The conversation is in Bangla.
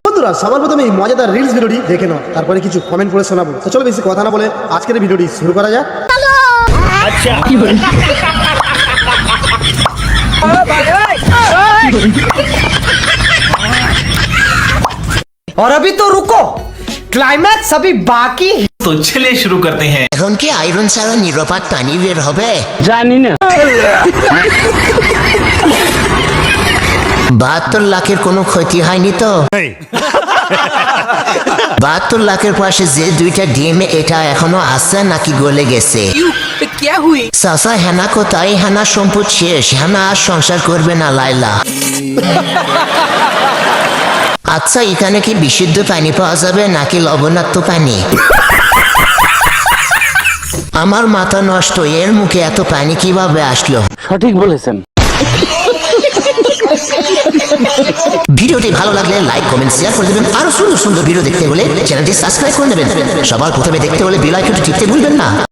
বন্ধুরা সবার প্রথমে এই মজাদার রিলস ভিডিওটি দেখে নাও, তারপরে কিছু কমেন্ট করে শোনাবো। তো চলো বেশি কথা না বলে আজকের ভিডিওটি শুরু করা যাক। और अभी तो रुको, क्लाइमैक्स अभी बाकी है। तो चलिए शुरू करते हैं। এখন কি আয়রন ছাড়া নিরপাক পানি বের হবে? जानी ना 72 লাখের কোনো ক্ষতি হয়নি তো? 72 লাখের পাশে যে দুইটা ডিম, এটা এখনো আছে নাকি গলে গেছে? क्या हुई? চাচা হেনা কোথায়? হেনা সম্পদ শেষ, হেনা আর সংসার করবে না লাইলা। আচ্ছা, এখানে কি বিশুদ্ধ পানি পাওয়া যাবে নাকি লবণাক্ত পানি? আমার মাথা নষ্ট, এর মুখে এত পানি কিভাবে আসলো? সঠিক বলেছেন। ভিডিওটি ভালো লাগলে লাইক কমেন্ট শেয়ার করে দেবেন। আরো সুন্দর সুন্দর ভিডিও দেখতে হলে চ্যানেলটি সাবস্ক্রাইব করে নেবেন। সবার প্রথমে দেখতে হলে বেল আইকনটি টিপতে ভুলবেন না।